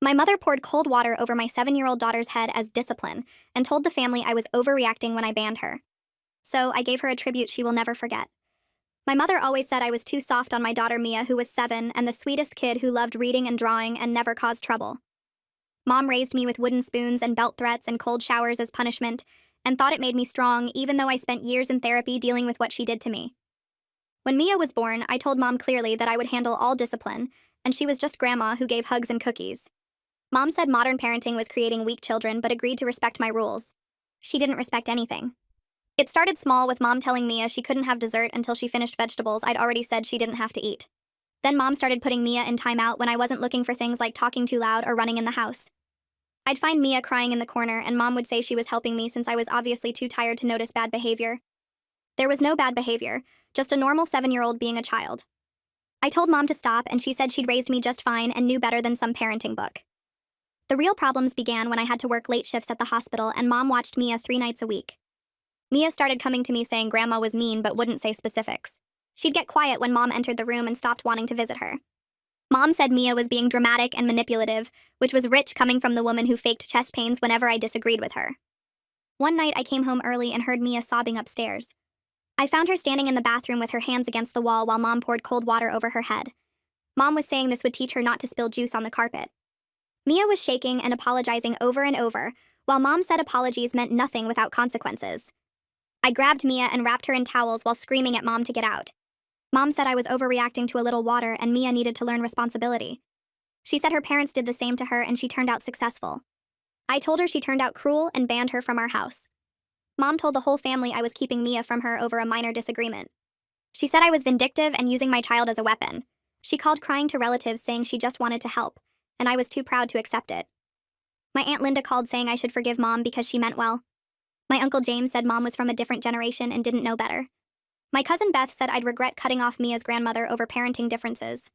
My mother poured cold water over my 7-year-old daughter's head as discipline and told the family I was overreacting when I banned her. So I gave her a tribute she will never forget. My mother always said I was too soft on my daughter Mia, who was 7 and the sweetest kid who loved reading and drawing and never caused trouble. Mom raised me with wooden spoons and belt threats and cold showers as punishment, and thought it made me strong even though I spent years in therapy dealing with what she did to me. When Mia was born, I told Mom clearly that I would handle all discipline, and she was just grandma who gave hugs and cookies. Mom said modern parenting was creating weak children but agreed to respect my rules. She didn't respect anything. It started small with Mom telling Mia she couldn't have dessert until she finished vegetables I'd already said she didn't have to eat. Then Mom started putting Mia in timeout when I wasn't looking for things like talking too loud or running in the house. I'd find Mia crying in the corner and Mom would say she was helping me since I was obviously too tired to notice bad behavior. There was no bad behavior, just a normal 7-year-old being a child. I told Mom to stop and she said she'd raised me just fine and knew better than some parenting book. The real problems began when I had to work late shifts at the hospital and Mom watched Mia 3 nights a week. Mia started coming to me saying Grandma was mean but wouldn't say specifics. She'd get quiet when Mom entered the room and stopped wanting to visit her. Mom said Mia was being dramatic and manipulative, which was rich coming from the woman who faked chest pains whenever I disagreed with her. One night I came home early and heard Mia sobbing upstairs. I found her standing in the bathroom with her hands against the wall while Mom poured cold water over her head. Mom was saying this would teach her not to spill juice on the carpet. Mia was shaking and apologizing over and over, while Mom said apologies meant nothing without consequences. I grabbed Mia and wrapped her in towels while screaming at Mom to get out. Mom said I was overreacting to a little water and Mia needed to learn responsibility. She said her parents did the same to her and she turned out successful. I told her she turned out cruel and banned her from our house. Mom told the whole family I was keeping Mia from her over a minor disagreement. She said I was vindictive and using my child as a weapon. She called crying to relatives saying she just wanted to help, and I was too proud to accept it. My Aunt Linda called saying I should forgive Mom because she meant well. My Uncle James said Mom was from a different generation and didn't know better. My cousin Beth said I'd regret cutting off Mia's grandmother over parenting differences.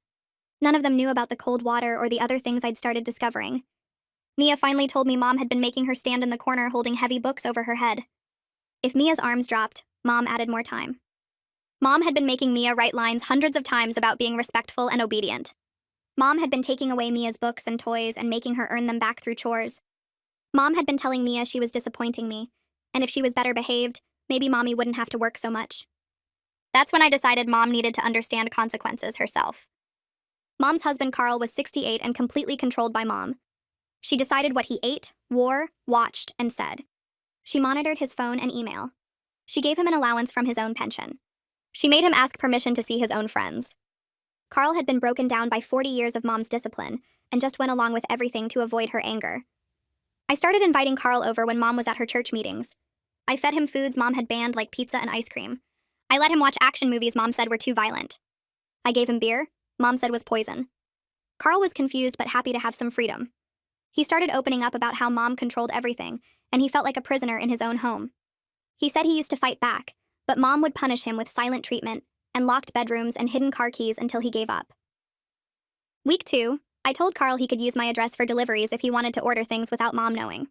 None of them knew about the cold water or the other things I'd started discovering. Mia finally told me Mom had been making her stand in the corner holding heavy books over her head. If Mia's arms dropped, Mom added more time. Mom had been making Mia write lines hundreds of times about being respectful and obedient. Mom had been taking away Mia's books and toys and making her earn them back through chores. Mom had been telling Mia she was disappointing me, and if she was better behaved, maybe Mommy wouldn't have to work so much. That's when I decided Mom needed to understand consequences herself. Mom's husband Carl was 68 and completely controlled by Mom. She decided what he ate, wore, watched, and said. She monitored his phone and email. She gave him an allowance from his own pension. She made him ask permission to see his own friends. Carl had been broken down by 40 years of Mom's discipline and just went along with everything to avoid her anger. I started inviting Carl over when Mom was at her church meetings. I fed him foods Mom had banned like pizza and ice cream. I let him watch action movies Mom said were too violent. I gave him beer Mom said was poison. Carl was confused but happy to have some freedom. He started opening up about how Mom controlled everything, and he felt like a prisoner in his own home. He said he used to fight back, but Mom would punish him with silent treatment and locked bedrooms and hidden car keys until he gave up. Week 2, I told Carl he could use my address for deliveries if he wanted to order things without Mom knowing.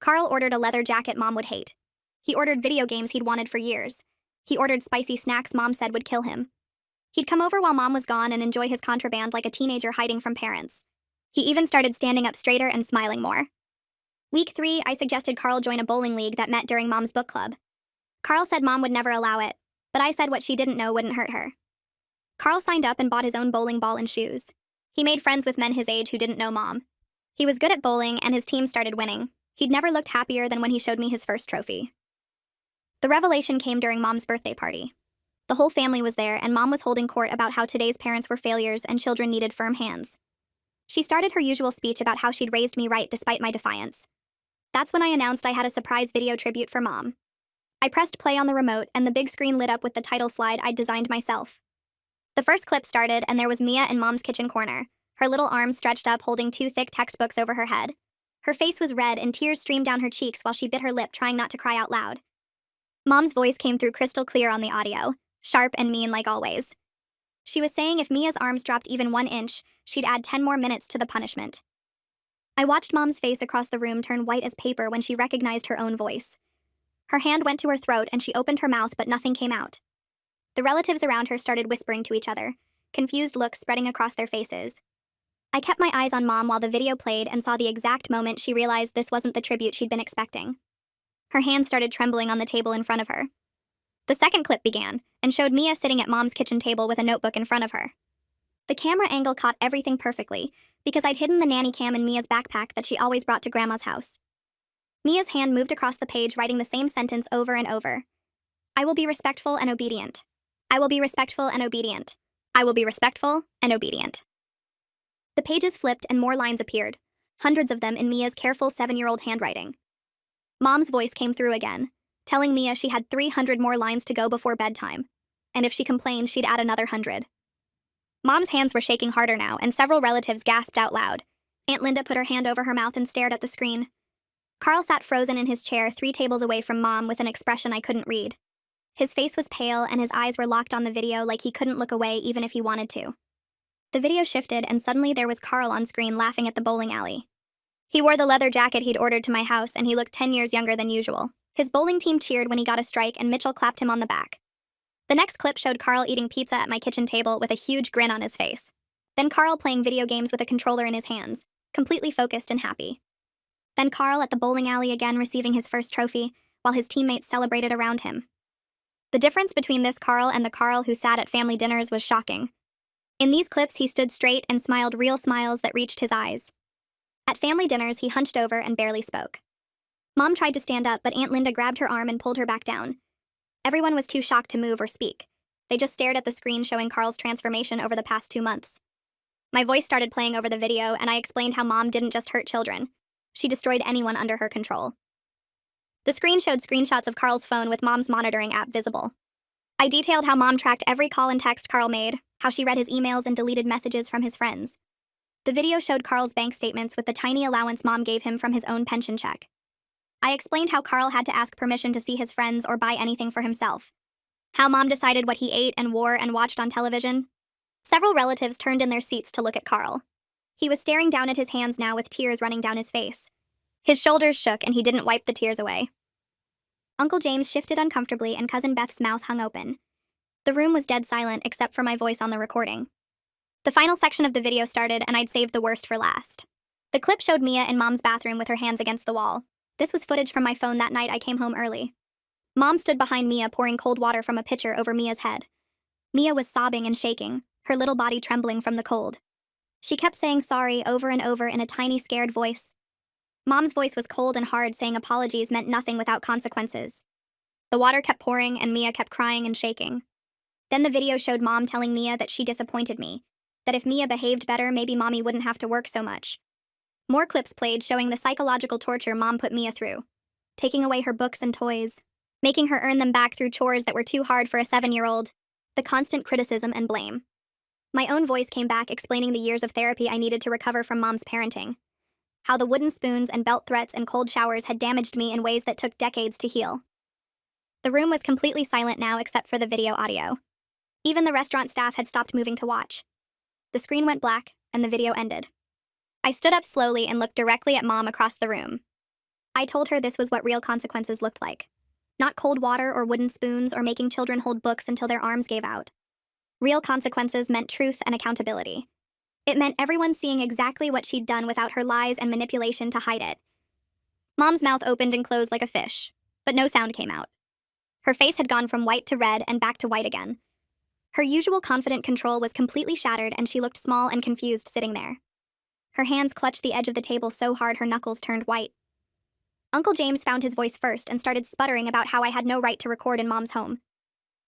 Carl ordered a leather jacket Mom would hate. He ordered video games he'd wanted for years. He ordered spicy snacks Mom said would kill him. He'd come over while Mom was gone and enjoy his contraband like a teenager hiding from parents. He even started standing up straighter and smiling more. Week 3, I suggested Carl join a bowling league that met during Mom's book club. Carl said Mom would never allow it, but I said what she didn't know wouldn't hurt her. Carl signed up and bought his own bowling ball and shoes. He made friends with men his age who didn't know Mom. He was good at bowling and his team started winning. He'd never looked happier than when he showed me his first trophy. The revelation came during Mom's birthday party. The whole family was there and Mom was holding court about how today's parents were failures and children needed firm hands. She started her usual speech about how she'd raised me right despite my defiance. That's when I announced I had a surprise video tribute for Mom. I pressed play on the remote and the big screen lit up with the title slide I'd designed myself. The first clip started and there was Mia in Mom's kitchen corner, her little arms stretched up holding 2 thick textbooks over her head. Her face was red and tears streamed down her cheeks while she bit her lip trying not to cry out loud. Mom's voice came through crystal clear on the audio, sharp and mean like always. She was saying if Mia's arms dropped even 1 inch, she'd add 10 more minutes to the punishment. I watched Mom's face across the room turn white as paper when she recognized her own voice. Her hand went to her throat and she opened her mouth but nothing came out. The relatives around her started whispering to each other, confused looks spreading across their faces. I kept my eyes on Mom while the video played and saw the exact moment she realized this wasn't the tribute she'd been expecting. Her hands started trembling on the table in front of her. The second clip began and showed Mia sitting at Mom's kitchen table with a notebook in front of her. The camera angle caught everything perfectly because I'd hidden the nanny cam in Mia's backpack that she always brought to Grandma's house. Mia's hand moved across the page, writing the same sentence over and over. I will be respectful and obedient. I will be respectful and obedient. I will be respectful and obedient. The pages flipped and more lines appeared, hundreds of them in Mia's careful 7-year-old handwriting. Mom's voice came through again, telling Mia she had 300 more lines to go before bedtime, and if she complained, she'd add another 100. Mom's hands were shaking harder now, and several relatives gasped out loud. Aunt Linda put her hand over her mouth and stared at the screen. Carl sat frozen in his chair 3 tables away from Mom with an expression I couldn't read. His face was pale and his eyes were locked on the video like he couldn't look away even if he wanted to. The video shifted and suddenly there was Carl on screen laughing at the bowling alley. He wore the leather jacket he'd ordered to my house and he looked 10 years younger than usual. His bowling team cheered when he got a strike and Mitchell clapped him on the back. The next clip showed Carl eating pizza at my kitchen table with a huge grin on his face. Then Carl playing video games with a controller in his hands, completely focused and happy. Then Carl at the bowling alley again receiving his first trophy, while his teammates celebrated around him. The difference between this Carl and the Carl who sat at family dinners was shocking. In these clips, he stood straight and smiled real smiles that reached his eyes. At family dinners, he hunched over and barely spoke. Mom tried to stand up, but Aunt Linda grabbed her arm and pulled her back down. Everyone was too shocked to move or speak. They just stared at the screen showing Carl's transformation over the past 2 months. My voice started playing over the video, and I explained how Mom didn't just hurt children. She destroyed anyone under her control. The screen showed screenshots of Carl's phone with Mom's monitoring app visible. I detailed how Mom tracked every call and text Carl made, how she read his emails and deleted messages from his friends. The video showed Carl's bank statements with the tiny allowance Mom gave him from his own pension check. I explained how Carl had to ask permission to see his friends or buy anything for himself. How Mom decided what he ate and wore and watched on television. Several relatives turned in their seats to look at Carl. He was staring down at his hands now with tears running down his face. His shoulders shook and he didn't wipe the tears away. Uncle James shifted uncomfortably and Cousin Beth's mouth hung open. The room was dead silent except for my voice on the recording. The final section of the video started and I'd saved the worst for last. The clip showed Mia in Mom's bathroom with her hands against the wall. This was footage from my phone that night I came home early. Mom stood behind Mia pouring cold water from a pitcher over Mia's head. Mia was sobbing and shaking, her little body trembling from the cold. She kept saying sorry over and over in a tiny, scared voice. Mom's voice was cold and hard, saying apologies meant nothing without consequences. The water kept pouring and Mia kept crying and shaking. Then the video showed Mom telling Mia that she disappointed me, that if Mia behaved better, maybe Mommy wouldn't have to work so much. More clips played showing the psychological torture Mom put Mia through, taking away her books and toys, making her earn them back through chores that were too hard for a 7-year-old, the constant criticism and blame. My own voice came back explaining the years of therapy I needed to recover from Mom's parenting, how the wooden spoons and belt threats and cold showers had damaged me in ways that took decades to heal. The room was completely silent now except for the video audio. Even the restaurant staff had stopped moving to watch. The screen went black and the video ended. I stood up slowly and looked directly at Mom across the room. I told her this was what real consequences looked like. Not cold water or wooden spoons or making children hold books until their arms gave out. Real consequences meant truth and accountability. It meant everyone seeing exactly what she'd done without her lies and manipulation to hide it. Mom's mouth opened and closed like a fish, but no sound came out. Her face had gone from white to red and back to white again. Her usual confident control was completely shattered and she looked small and confused sitting there. Her hands clutched the edge of the table so hard her knuckles turned white. Uncle James found his voice first and started sputtering about how I had no right to record in Mom's home.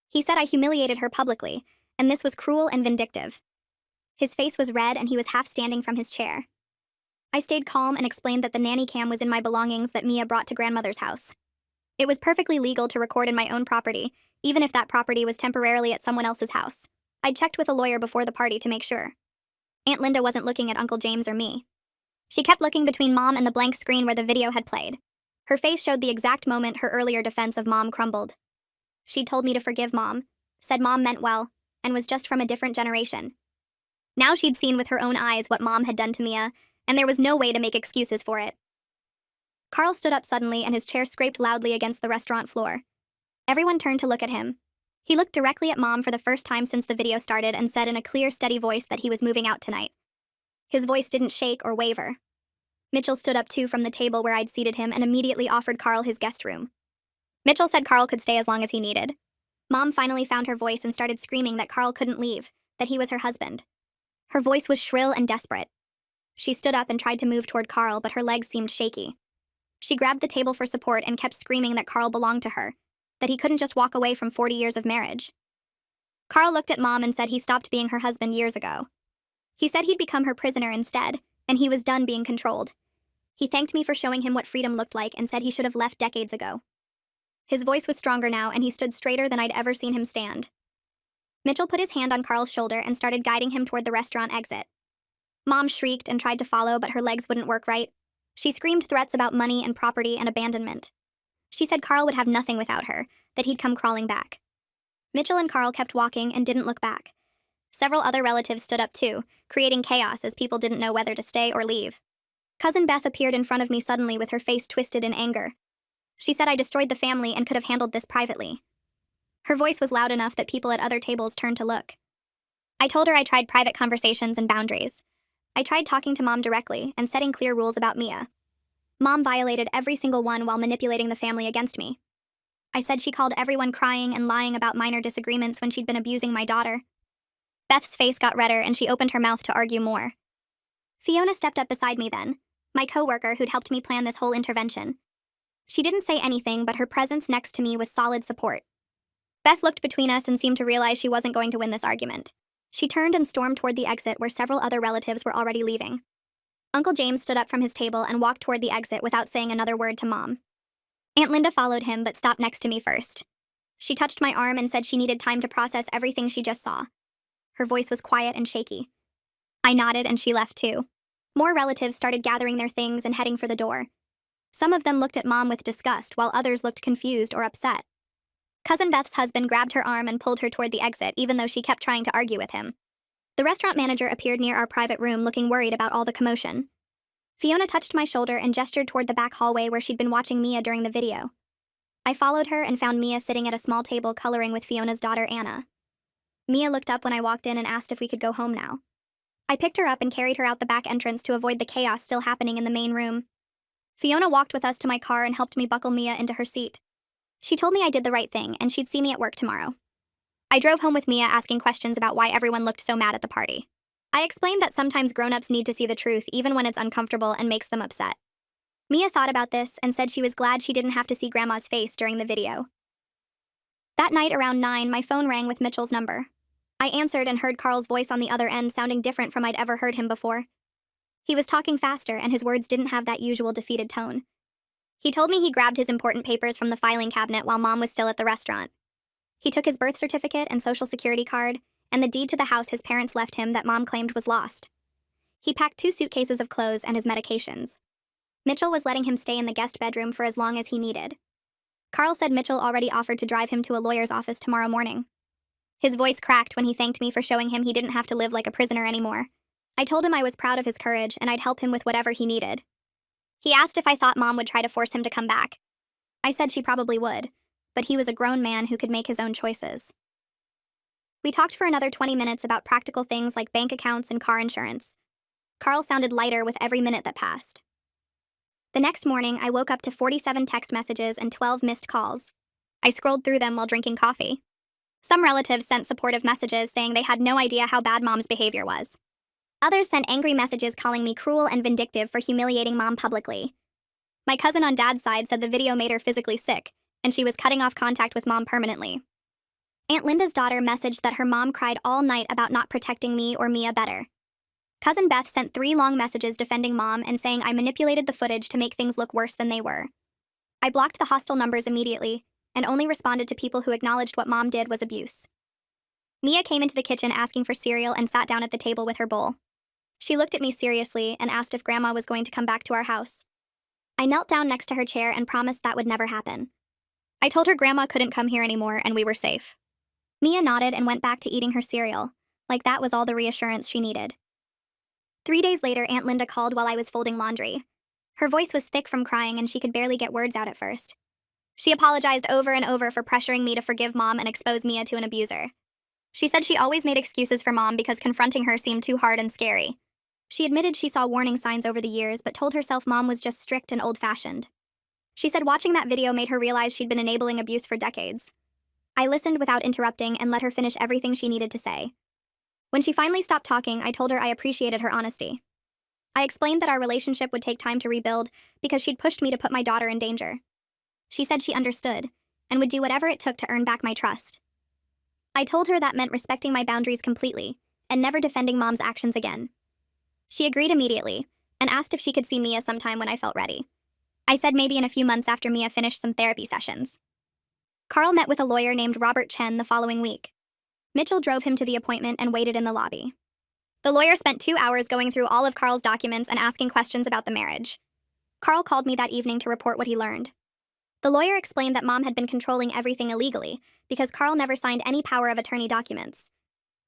He said I humiliated her publicly, and this was cruel and vindictive. His face was red and he was half standing from his chair. I stayed calm and explained that the nanny cam was in my belongings that Mia brought to grandmother's house. It was perfectly legal to record in my own property, even if that property was temporarily at someone else's house. I'd checked with a lawyer before the party to make sure. Aunt Linda wasn't looking at Uncle James or me. She kept looking between Mom and the blank screen where the video had played. Her face showed the exact moment her earlier defense of Mom crumbled. She'd told me to forgive Mom, said Mom meant well, and was just from a different generation. Now she'd seen with her own eyes what Mom had done to Mia, and there was no way to make excuses for it. Carl stood up suddenly and his chair scraped loudly against the restaurant floor. Everyone turned to look at him. He looked directly at Mom for the first time since the video started and said in a clear, steady voice that he was moving out tonight. His voice didn't shake or waver. Mitchell stood up too from the table where I'd seated him and immediately offered Carl his guest room. Mitchell said Carl could stay as long as he needed. Mom finally found her voice and started screaming that Carl couldn't leave, that he was her husband. Her voice was shrill and desperate. She stood up and tried to move toward Carl, but her legs seemed shaky. She grabbed the table for support and kept screaming that Carl belonged to her, that he couldn't just walk away from 40 years of marriage. Carl looked at Mom and said he stopped being her husband years ago. He said he'd become her prisoner instead, and he was done being controlled. He thanked me for showing him what freedom looked like and said he should have left decades ago. His voice was stronger now, and he stood straighter than I'd ever seen him stand. Mitchell put his hand on Carl's shoulder and started guiding him toward the restaurant exit. Mom shrieked and tried to follow, but her legs wouldn't work right. She screamed threats about money and property and abandonment. She said Carl would have nothing without her, that he'd come crawling back. Mitchell and Carl kept walking and didn't look back. Several other relatives stood up too, creating chaos as people didn't know whether to stay or leave. Cousin Beth appeared in front of me suddenly with her face twisted in anger. She said I destroyed the family and could have handled this privately. Her voice was loud enough that people at other tables turned to look. I told her I tried private conversations and boundaries. I tried talking to Mom directly and setting clear rules about Mia. Mom violated every single one while manipulating the family against me. I said she called everyone crying and lying about minor disagreements when she'd been abusing my daughter. Beth's face got redder and she opened her mouth to argue more. Fiona stepped up beside me then, my coworker who'd helped me plan this whole intervention. She didn't say anything, but her presence next to me was solid support. Beth looked between us and seemed to realize she wasn't going to win this argument. She turned and stormed toward the exit where several other relatives were already leaving. Uncle James stood up from his table and walked toward the exit without saying another word to Mom. Aunt Linda followed him but stopped next to me first. She touched my arm and said she needed time to process everything she just saw. Her voice was quiet and shaky. I nodded and she left too. More relatives started gathering their things and heading for the door. Some of them looked at Mom with disgust while others looked confused or upset. Cousin Beth's husband grabbed her arm and pulled her toward the exit even though she kept trying to argue with him. The restaurant manager appeared near our private room looking worried about all the commotion. Fiona touched my shoulder and gestured toward the back hallway where she'd been watching Mia during the video. I followed her and found Mia sitting at a small table coloring with Fiona's daughter Anna. Mia looked up when I walked in and asked if we could go home now. I picked her up and carried her out the back entrance to avoid the chaos still happening in the main room. Fiona walked with us to my car and helped me buckle Mia into her seat. She told me I did the right thing and she'd see me at work tomorrow. I drove home with Mia asking questions about why everyone looked so mad at the party. I explained that sometimes grown-ups need to see the truth even when it's uncomfortable and makes them upset. Mia thought about this and said she was glad she didn't have to see Grandma's face during the video. That night around 9, my phone rang with Mitchell's number. I answered and heard Carl's voice on the other end sounding different from I'd ever heard him before. He was talking faster and his words didn't have that usual defeated tone. He told me he grabbed his important papers from the filing cabinet while Mom was still at the restaurant. He took his birth certificate and social security card, and the deed to the house his parents left him that Mom claimed was lost. He packed 2 suitcases of clothes and his medications. Mitchell was letting him stay in the guest bedroom for as long as he needed. Carl said Mitchell already offered to drive him to a lawyer's office tomorrow morning. His voice cracked when he thanked me for showing him he didn't have to live like a prisoner anymore. I told him I was proud of his courage and I'd help him with whatever he needed. He asked if I thought Mom would try to force him to come back. I said she probably would, but he was a grown man who could make his own choices. We talked for another 20 minutes about practical things like bank accounts and car insurance. Carl sounded lighter with every minute that passed. The next morning, I woke up to 47 text messages and 12 missed calls. I scrolled through them while drinking coffee. Some relatives sent supportive messages saying they had no idea how bad Mom's behavior was. Others sent angry messages calling me cruel and vindictive for humiliating Mom publicly. My cousin on Dad's side said the video made her physically sick, and she was cutting off contact with Mom permanently. Aunt Linda's daughter messaged that her mom cried all night about not protecting me or Mia better. Cousin Beth sent 3 long messages defending Mom and saying I manipulated the footage to make things look worse than they were. I blocked the hostile numbers immediately, and only responded to people who acknowledged what Mom did was abuse. Mia came into the kitchen asking for cereal and sat down at the table with her bowl. She looked at me seriously and asked if Grandma was going to come back to our house. I knelt down next to her chair and promised that would never happen. I told her Grandma couldn't come here anymore and we were safe. Mia nodded and went back to eating her cereal, like that was all the reassurance she needed. 3 days later, Aunt Linda called while I was folding laundry. Her voice was thick from crying and she could barely get words out at first. She apologized over and over for pressuring me to forgive Mom and expose Mia to an abuser. She said she always made excuses for Mom because confronting her seemed too hard and scary. She admitted she saw warning signs over the years, but told herself mom was just strict and old-fashioned. She said watching that video made her realize she'd been enabling abuse for decades. I listened without interrupting and let her finish everything she needed to say. When she finally stopped talking, I told her I appreciated her honesty. I explained that our relationship would take time to rebuild because she'd pushed me to put my daughter in danger. She said she understood and would do whatever it took to earn back my trust. I told her that meant respecting my boundaries completely and never defending mom's actions again. She agreed immediately and asked if she could see Mia sometime when I felt ready. I said maybe in a few months after Mia finished some therapy sessions. Carl met with a lawyer named Robert Chen the following week. Mitchell drove him to the appointment and waited in the lobby. The lawyer spent 2 hours going through all of Carl's documents and asking questions about the marriage. Carl called me that evening to report what he learned. The lawyer explained that mom had been controlling everything illegally because Carl never signed any power of attorney documents.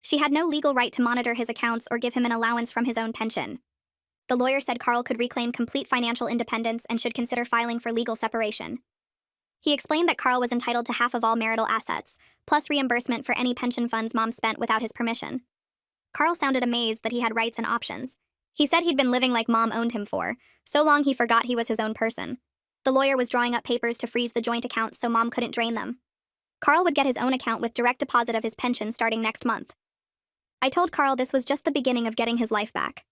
She had no legal right to monitor his accounts or give him an allowance from his own pension. The lawyer said Carl could reclaim complete financial independence and should consider filing for legal separation. He explained that Carl was entitled to half of all marital assets, plus reimbursement for any pension funds mom spent without his permission. Carl sounded amazed that he had rights and options. He said he'd been living like mom owned him for so long he forgot he was his own person. The lawyer was drawing up papers to freeze the joint accounts so mom couldn't drain them. Carl would get his own account with direct deposit of his pension starting next month. I told Carl this was just the beginning of getting his life back.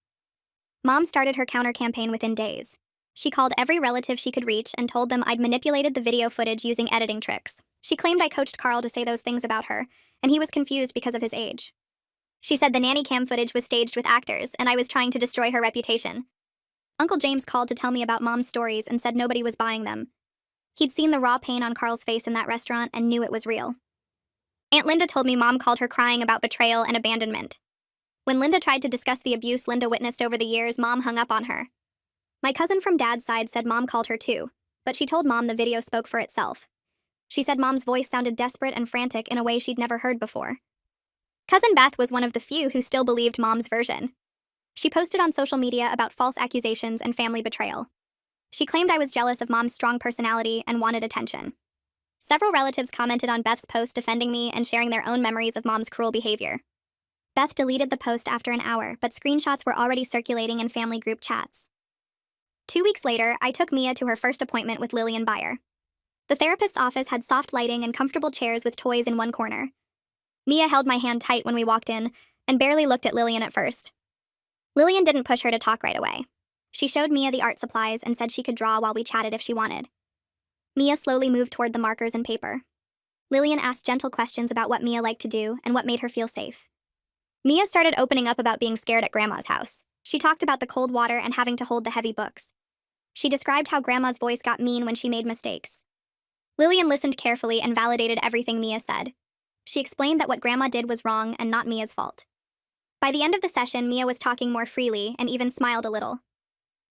Mom started her counter-campaign within days. She called every relative she could reach and told them I'd manipulated the video footage using editing tricks. She claimed I coached Carl to say those things about her, and he was confused because of his age. She said the nanny cam footage was staged with actors, and I was trying to destroy her reputation. Uncle James called to tell me about mom's stories and said nobody was buying them. He'd seen the raw pain on Carl's face in that restaurant and knew it was real. Aunt Linda told me mom called her crying about betrayal and abandonment. When Linda tried to discuss the abuse Linda witnessed over the years, mom hung up on her. My cousin from dad's side said mom called her too, but she told mom the video spoke for itself. She said mom's voice sounded desperate and frantic in a way she'd never heard before. Cousin Beth was one of the few who still believed mom's version. She posted on social media about false accusations and family betrayal. She claimed I was jealous of mom's strong personality and wanted attention. Several relatives commented on Beth's post defending me and sharing their own memories of mom's cruel behavior. Beth deleted the post after an hour, but screenshots were already circulating in family group chats. 2 weeks later, I took Mia to her first appointment with Lillian Beyer. The therapist's office had soft lighting and comfortable chairs with toys in one corner. Mia held my hand tight when we walked in and barely looked at Lillian at first. Lillian didn't push her to talk right away. She showed Mia the art supplies and said she could draw while we chatted if she wanted. Mia slowly moved toward the markers and paper. Lillian asked gentle questions about what Mia liked to do and what made her feel safe. Mia started opening up about being scared at Grandma's house. She talked about the cold water and having to hold the heavy books. She described how Grandma's voice got mean when she made mistakes. Lillian listened carefully and validated everything Mia said. She explained that what Grandma did was wrong and not Mia's fault. By the end of the session, Mia was talking more freely and even smiled a little.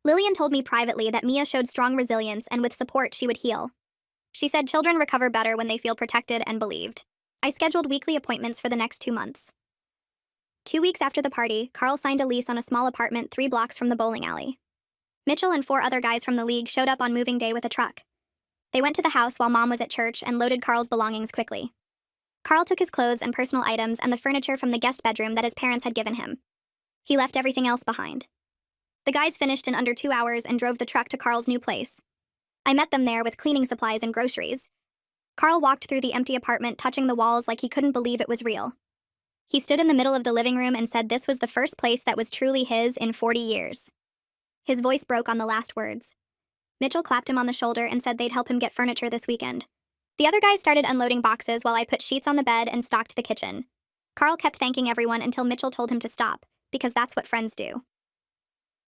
Lillian told me privately that Mia showed strong resilience and with support she would heal. She said children recover better when they feel protected and believed. I scheduled weekly appointments for the next 2 months. 2 weeks after the party, Carl signed a lease on a small apartment 3 blocks from the bowling alley. Mitchell and 4 other guys from the league showed up on moving day with a truck. They went to the house while Mom was at church and loaded Carl's belongings quickly. Carl took his clothes and personal items and the furniture from the guest bedroom that his parents had given him. He left everything else behind. The guys finished in under 2 hours and drove the truck to Carl's new place. I met them there with cleaning supplies and groceries. Carl walked through the empty apartment, touching the walls like he couldn't believe it was real. He stood in the middle of the living room and said this was the first place that was truly his in 40 years. His voice broke on the last words. Mitchell clapped him on the shoulder and said they'd help him get furniture this weekend. The other guys started unloading boxes while I put sheets on the bed and stocked the kitchen. Carl kept thanking everyone until Mitchell told him to stop, because that's what friends do.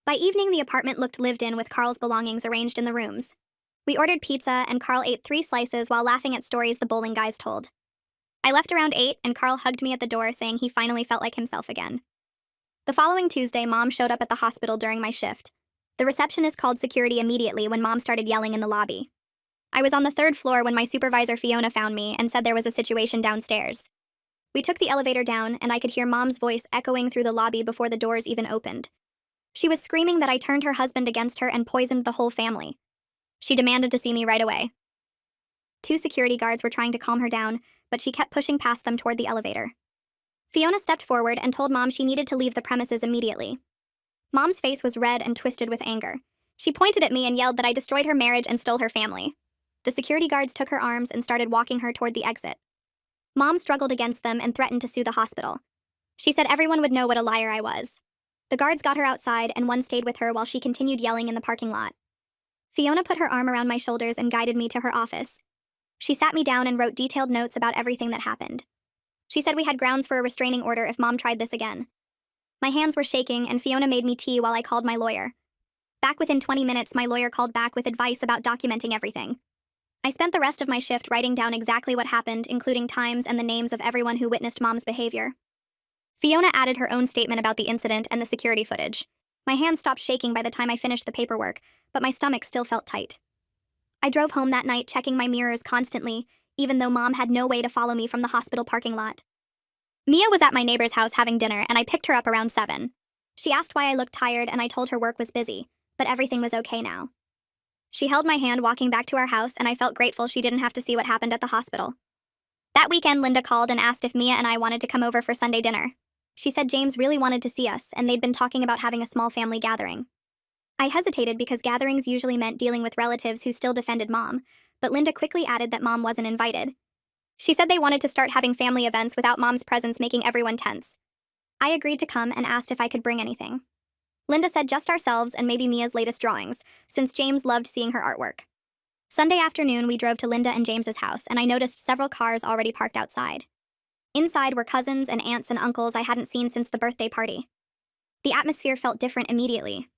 By evening, the apartment looked lived in with Carl's belongings arranged in the rooms. We ordered pizza, and Carl ate 3 slices while laughing at stories the bowling guys told. I left around 8, and Carl hugged me at the door, saying he finally felt like himself again. The following Tuesday, Mom showed up at the hospital during my shift. The receptionist called security immediately when Mom started yelling in the lobby. I was on the 3rd floor when my supervisor Fiona found me and said there was a situation downstairs. We took the elevator down, and I could hear Mom's voice echoing through the lobby before the doors even opened. She was screaming that I turned her husband against her and poisoned the whole family. She demanded to see me right away. 2 security guards were trying to calm her down, but she kept pushing past them toward the elevator. Fiona stepped forward and told Mom she needed to leave the premises immediately. Mom's face was red and twisted with anger. She pointed at me and yelled that I destroyed her marriage and stole her family. The security guards took her arms and started walking her toward the exit. Mom struggled against them and threatened to sue the hospital. She said everyone would know what a liar I was. The guards got her outside and one stayed with her while she continued yelling in the parking lot. Fiona put her arm around my shoulders and guided me to her office. She sat me down and wrote detailed notes about everything that happened. She said we had grounds for a restraining order if Mom tried this again. My hands were shaking and Fiona made me tea while I called my lawyer. Back within 20 minutes, my lawyer called back with advice about documenting everything. I spent the rest of my shift writing down exactly what happened, including times and the names of everyone who witnessed Mom's behavior. Fiona added her own statement about the incident and the security footage. My hands stopped shaking by the time I finished the paperwork, but my stomach still felt tight. I drove home that night checking my mirrors constantly, even though Mom had no way to follow me from the hospital parking lot. Mia was at my neighbor's house having dinner, and I picked her up around 7. She asked why I looked tired, and I told her work was busy, but everything was okay now. She held my hand walking back to our house, and I felt grateful she didn't have to see what happened at the hospital. That weekend, Linda called and asked if Mia and I wanted to come over for Sunday dinner. She said James really wanted to see us, and they'd been talking about having a small family gathering. I hesitated because gatherings usually meant dealing with relatives who still defended Mom, but Linda quickly added that Mom wasn't invited. She said they wanted to start having family events without Mom's presence making everyone tense. I agreed to come and asked if I could bring anything. Linda said just ourselves and maybe Mia's latest drawings, since James loved seeing her artwork. Sunday afternoon, we drove to Linda and James's house, and I noticed several cars already parked outside. Inside were cousins and aunts and uncles I hadn't seen since the birthday party. The atmosphere felt different immediately.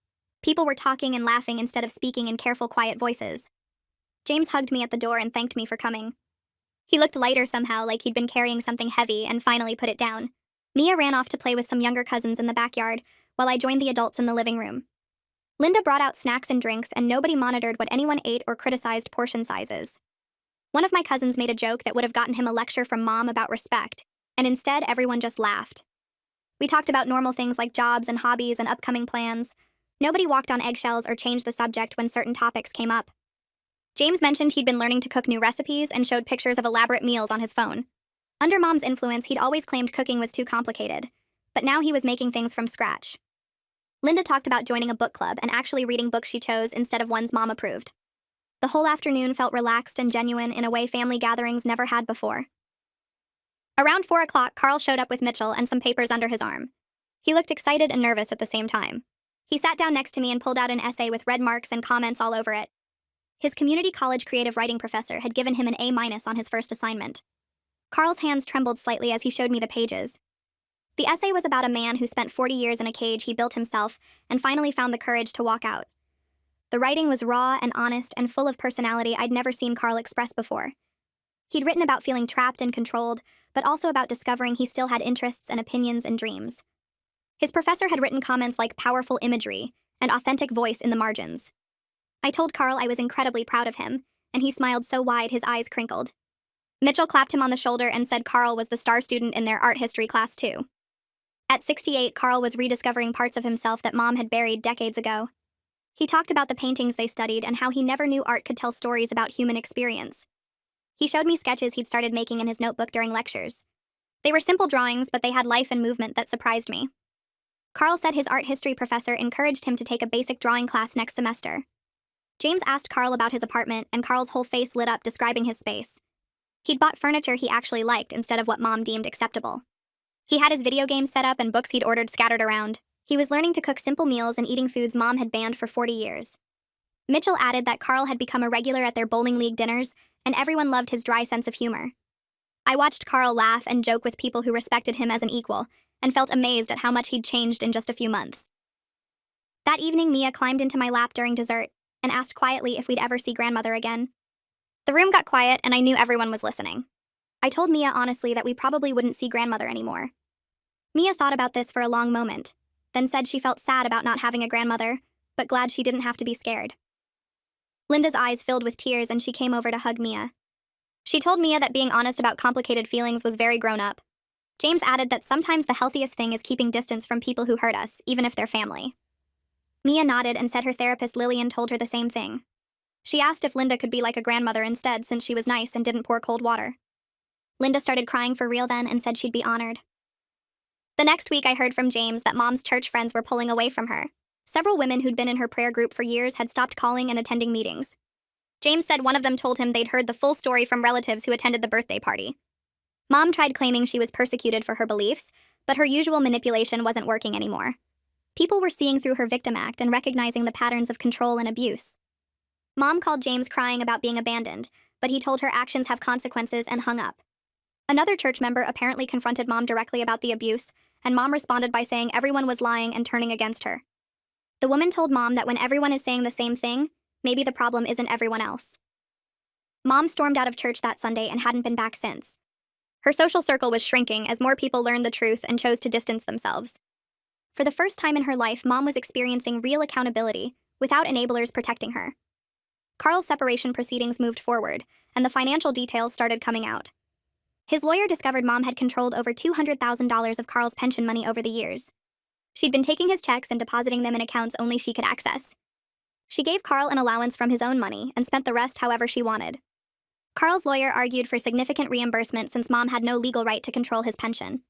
People were talking and laughing instead of speaking in careful, quiet voices. James hugged me at the door and thanked me for coming. He looked lighter somehow, like he'd been carrying something heavy, and finally put it down. Mia ran off to play with some younger cousins in the backyard, while I joined the adults in the living room. Linda brought out snacks and drinks, and nobody monitored what anyone ate or criticized portion sizes. One of my cousins made a joke that would have gotten him a lecture from Mom about respect, and instead everyone just laughed. We talked about normal things like jobs and hobbies and upcoming plans. Nobody walked on eggshells or changed the subject when certain topics came up. James mentioned he'd been learning to cook new recipes and showed pictures of elaborate meals on his phone. Under Mom's influence, he'd always claimed cooking was too complicated, but now he was making things from scratch. Linda talked about joining a book club and actually reading books she chose instead of ones Mom approved. The whole afternoon felt relaxed and genuine in a way family gatherings never had before. Around 4 o'clock, Carl showed up with Mitchell and some papers under his arm. He looked excited and nervous at the same time. He sat down next to me and pulled out an essay with red marks and comments all over it. His community college creative writing professor had given him an A- on his first assignment. Carl's hands trembled slightly as he showed me the pages. The essay was about a man who spent 40 years in a cage he built himself and finally found the courage to walk out. The writing was raw and honest and full of personality I'd never seen Carl express before. He'd written about feeling trapped and controlled, but also about discovering he still had interests and opinions and dreams. His professor had written comments like powerful imagery and authentic voice in the margins. I told Carl I was incredibly proud of him, and he smiled so wide his eyes crinkled. Mitchell clapped him on the shoulder and said Carl was the star student in their art history class too. At 68, Carl was rediscovering parts of himself that Mom had buried decades ago. He talked about the paintings they studied and how he never knew art could tell stories about human experience. He showed me sketches he'd started making in his notebook during lectures. They were simple drawings, but they had life and movement that surprised me. Carl said his art history professor encouraged him to take a basic drawing class next semester. James asked Carl about his apartment, and Carl's whole face lit up describing his space. He'd bought furniture he actually liked instead of what Mom deemed acceptable. He had his video games set up and books he'd ordered scattered around. He was learning to cook simple meals and eating foods Mom had banned for 40 years. Mitchell added that Carl had become a regular at their bowling league dinners, and everyone loved his dry sense of humor. I watched Carl laugh and joke with people who respected him as an equal, and felt amazed at how much he'd changed in just a few months. That evening, Mia climbed into my lap during dessert and asked quietly if we'd ever see grandmother again. The room got quiet, and I knew everyone was listening. I told Mia honestly that we probably wouldn't see grandmother anymore. Mia thought about this for a long moment, then said she felt sad about not having a grandmother, but glad she didn't have to be scared. Linda's eyes filled with tears, and she came over to hug Mia. She told Mia that being honest about complicated feelings was very grown up. James added that sometimes the healthiest thing is keeping distance from people who hurt us, even if they're family. Mia nodded and said her therapist Lillian told her the same thing. She asked if Linda could be like a grandmother instead, since she was nice and didn't pour cold water. Linda started crying for real then and said she'd be honored. The next week I heard from James that Mom's church friends were pulling away from her. Several women who'd been in her prayer group for years had stopped calling and attending meetings. James said one of them told him they'd heard the full story from relatives who attended the birthday party. Mom tried claiming she was persecuted for her beliefs, but her usual manipulation wasn't working anymore. People were seeing through her victim act and recognizing the patterns of control and abuse. Mom called James crying about being abandoned, but he told her actions have consequences and hung up. Another church member apparently confronted Mom directly about the abuse, and Mom responded by saying everyone was lying and turning against her. The woman told Mom that when everyone is saying the same thing, maybe the problem isn't everyone else. Mom stormed out of church that Sunday and hadn't been back since. Her social circle was shrinking as more people learned the truth and chose to distance themselves. For the first time in her life, Mom was experiencing real accountability, without enablers protecting her. Carl's separation proceedings moved forward, and the financial details started coming out. His lawyer discovered Mom had controlled over $200,000 of Carl's pension money over the years. She'd been taking his checks and depositing them in accounts only she could access. She gave Carl an allowance from his own money and spent the rest however she wanted. Carl's lawyer argued for significant reimbursement since Mom had no legal right to control his pension.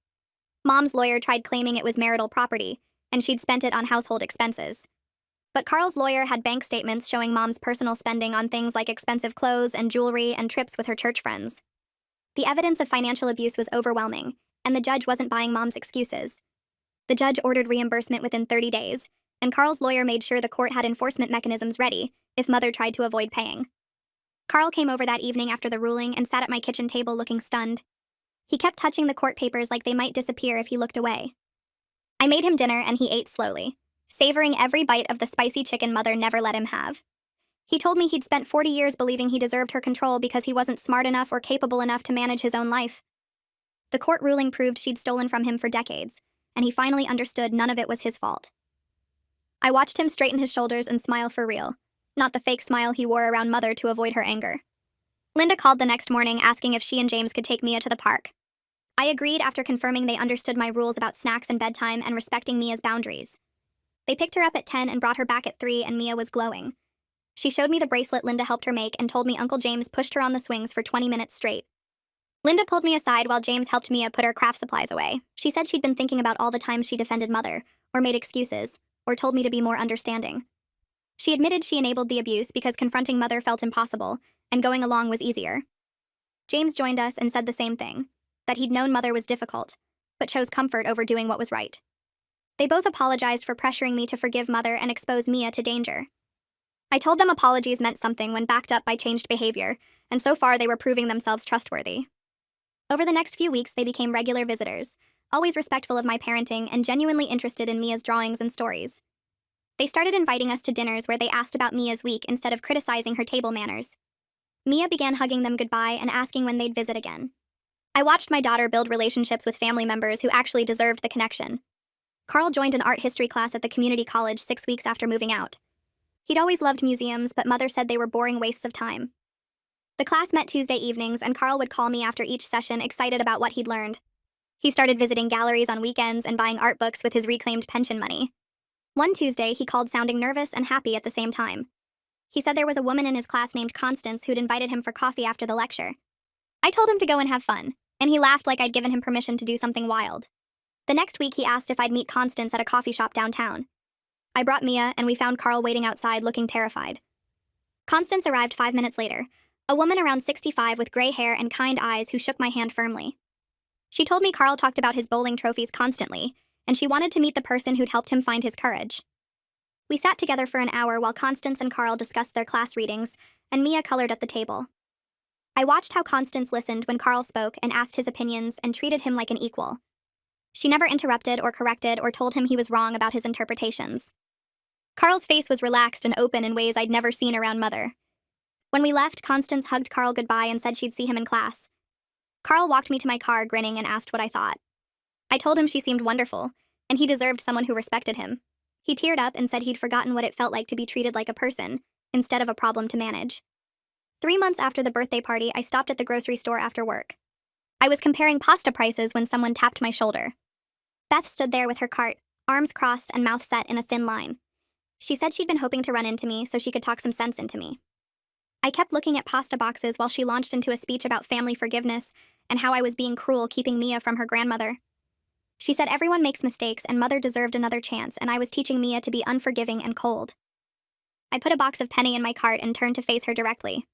Mom's lawyer tried claiming it was marital property, and she'd spent it on household expenses. But Carl's lawyer had bank statements showing Mom's personal spending on things like expensive clothes and jewelry and trips with her church friends. The evidence of financial abuse was overwhelming, and the judge wasn't buying Mom's excuses. The judge ordered reimbursement within 30 days, and Carl's lawyer made sure the court had enforcement mechanisms ready if Mother tried to avoid paying. Carl came over that evening after the ruling and sat at my kitchen table looking stunned. He kept touching the court papers like they might disappear if he looked away. I made him dinner and he ate slowly, savoring every bite of the spicy chicken Mother never let him have. He told me he'd spent 40 years believing he deserved her control because he wasn't smart enough or capable enough to manage his own life. The court ruling proved she'd stolen from him for decades, and he finally understood none of it was his fault. I watched him straighten his shoulders and smile for real, not the fake smile he wore around Mother to avoid her anger. Linda called the next morning asking if she and James could take Mia to the park. I agreed after confirming they understood my rules about snacks and bedtime and respecting Mia's boundaries. They picked her up at 10 and brought her back at 3, and Mia was glowing. She showed me the bracelet Linda helped her make and told me Uncle James pushed her on the swings for 20 minutes straight. Linda pulled me aside while James helped Mia put her craft supplies away. She said she'd been thinking about all the times she defended Mother, or made excuses, or told me to be more understanding. She admitted she enabled the abuse because confronting Mother felt impossible, and going along was easier. James joined us and said the same thing, that he'd known Mother was difficult, but chose comfort over doing what was right. They both apologized for pressuring me to forgive Mother and expose Mia to danger. I told them apologies meant something when backed up by changed behavior, and so far they were proving themselves trustworthy. Over the next few weeks, they became regular visitors, always respectful of my parenting and genuinely interested in Mia's drawings and stories. They started inviting us to dinners where they asked about Mia's week instead of criticizing her table manners. Mia began hugging them goodbye and asking when they'd visit again. I watched my daughter build relationships with family members who actually deserved the connection. Carl joined an art history class at the community college 6 weeks after moving out. He'd always loved museums, but Mother said they were boring wastes of time. The class met Tuesday evenings, and Carl would call me after each session excited about what he'd learned. He started visiting galleries on weekends and buying art books with his reclaimed pension money. One Tuesday, he called sounding nervous and happy at the same time. He said there was a woman in his class named Constance who'd invited him for coffee after the lecture. I told him to go and have fun, and he laughed like I'd given him permission to do something wild. The next week, he asked if I'd meet Constance at a coffee shop downtown. I brought Mia, and we found Carl waiting outside looking terrified. Constance arrived 5 minutes later, a woman around 65 with gray hair and kind eyes who shook my hand firmly. She told me Carl talked about his bowling trophies constantly, and she wanted to meet the person who'd helped him find his courage. We sat together for an hour while Constance and Carl discussed their class readings, and Mia colored at the table. I watched how Constance listened when Carl spoke and asked his opinions and treated him like an equal. She never interrupted or corrected or told him he was wrong about his interpretations. Carl's face was relaxed and open in ways I'd never seen around Mother. When we left, Constance hugged Carl goodbye and said she'd see him in class. Carl walked me to my car grinning and asked what I thought. I told him she seemed wonderful, and he deserved someone who respected him. He teared up and said he'd forgotten what it felt like to be treated like a person, instead of a problem to manage. 3 months after the birthday party, I stopped at the grocery store after work. I was comparing pasta prices when someone tapped my shoulder. Beth stood there with her cart, arms crossed and mouth set in a thin line. She said she'd been hoping to run into me so she could talk some sense into me. I kept looking at pasta boxes while she launched into a speech about family forgiveness and how I was being cruel keeping Mia from her grandmother. She said everyone makes mistakes and Mother deserved another chance, and I was teaching Mia to be unforgiving and cold. I put a box of penny in my cart and turned to face her directly.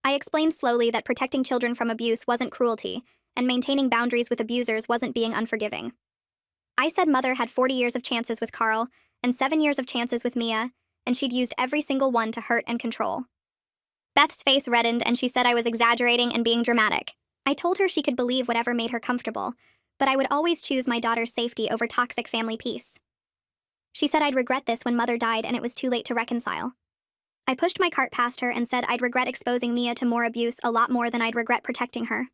I explained slowly that protecting children from abuse wasn't cruelty, and maintaining boundaries with abusers wasn't being unforgiving. I said Mother had 40 years of chances with Carl, and 7 years of chances with Mia, and she'd used every single one to hurt and control. Beth's face reddened and she said I was exaggerating and being dramatic. I told her she could believe whatever made her comfortable, but I would always choose my daughter's safety over toxic family peace. She said I'd regret this when Mother died and it was too late to reconcile. I pushed my cart past her and said I'd regret exposing Mia to more abuse a lot more than I'd regret protecting her.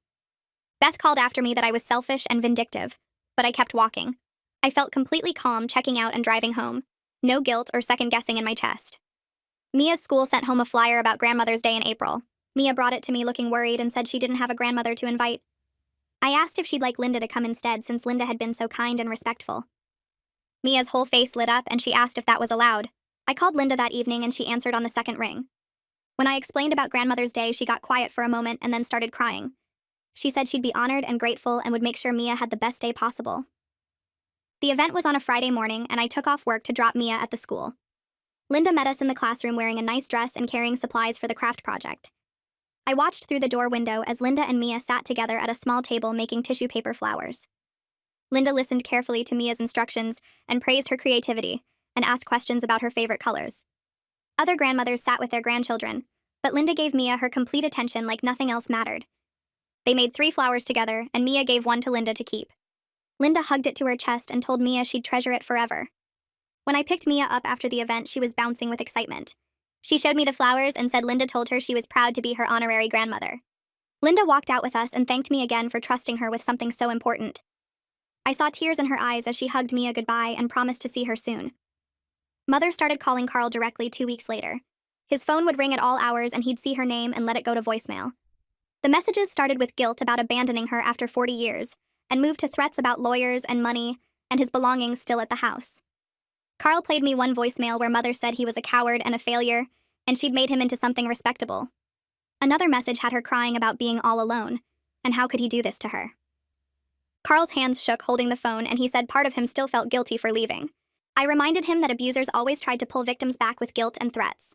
Beth called after me that I was selfish and vindictive, but I kept walking. I felt completely calm checking out and driving home. No guilt or second-guessing in my chest. Mia's school sent home a flyer about Grandmother's Day in April. Mia brought it to me looking worried and said she didn't have a grandmother to invite. I asked if she'd like Linda to come instead since Linda had been so kind and respectful. Mia's whole face lit up and she asked if that was allowed. I called Linda that evening and she answered on the second ring. When I explained about Grandmother's Day, she got quiet for a moment and then started crying. She said she'd be honored and grateful and would make sure Mia had the best day possible. The event was on a Friday morning and I took off work to drop Mia at the school. Linda met us in the classroom wearing a nice dress and carrying supplies for the craft project. I watched through the door window as Linda and Mia sat together at a small table making tissue paper flowers. Linda listened carefully to Mia's instructions and praised her creativity and asked questions about her favorite colors. Other grandmothers sat with their grandchildren, but Linda gave Mia her complete attention like nothing else mattered. They made 3 flowers together and Mia gave one to Linda to keep. Linda hugged it to her chest and told Mia she'd treasure it forever. When I picked Mia up after the event, she was bouncing with excitement. She showed me the flowers and said Linda told her she was proud to be her honorary grandmother. Linda walked out with us and thanked me again for trusting her with something so important. I saw tears in her eyes as she hugged Mia goodbye and promised to see her soon. Mother started calling Carl directly 2 weeks later. His phone would ring at all hours and he'd see her name and let it go to voicemail. The messages started with guilt about abandoning her after 40 years, and moved to threats about lawyers and money and his belongings still at the house. Carl played me one voicemail where Mother said he was a coward and a failure, and she'd made him into something respectable. Another message had her crying about being all alone, and how could he do this to her? Carl's hands shook holding the phone, and he said part of him still felt guilty for leaving. I reminded him that abusers always tried to pull victims back with guilt and threats.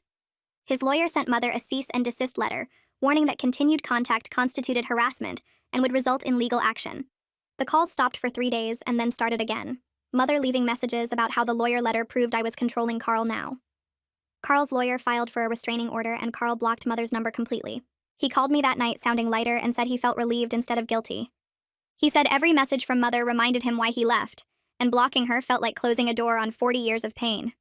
His lawyer sent Mother a cease and desist letter, warning that continued contact constituted harassment and would result in legal action. The calls stopped for 3 days and then started again, Mother leaving messages about how the lawyer letter proved I was controlling Carl now. Carl's lawyer filed for a restraining order and Carl blocked Mother's number completely. He called me that night sounding lighter and said he felt relieved instead of guilty. He said every message from Mother reminded him why he left, and blocking her felt like closing a door on 40 years of pain.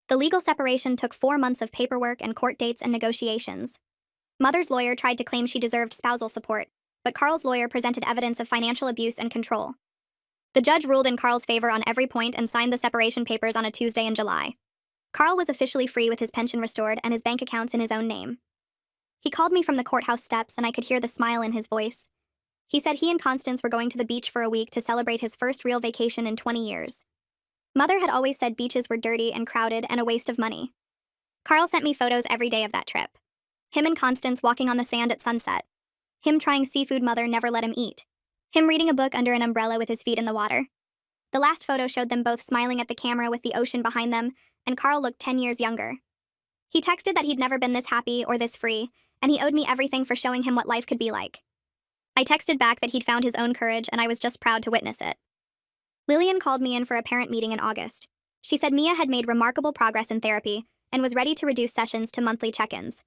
The legal separation took 4 months of paperwork and court dates and negotiations. Mother's lawyer tried to claim she deserved spousal support, but Carl's lawyer presented evidence of financial abuse and control. The judge ruled in Carl's favor on every point and signed the separation papers on a Tuesday in July. Carl was officially free with his pension restored and his bank accounts in his own name. He called me from the courthouse steps and I could hear the smile in his voice. He said he and Constance were going to the beach for a week to celebrate his first real vacation in 20 years. Mother had always said beaches were dirty and crowded and a waste of money. Carl sent me photos every day of that trip. Him and Constance walking on the sand at sunset. Him trying seafood Mother never let him eat. Him reading a book under an umbrella with his feet in the water. The last photo showed them both smiling at the camera with the ocean behind them, and Carl looked 10 years younger. He texted that he'd never been this happy or this free, and he owed me everything for showing him what life could be like. I texted back that he'd found his own courage and I was just proud to witness it. Lillian called me in for a parent meeting in August. She said Mia had made remarkable progress in therapy and was ready to reduce sessions to monthly check-ins.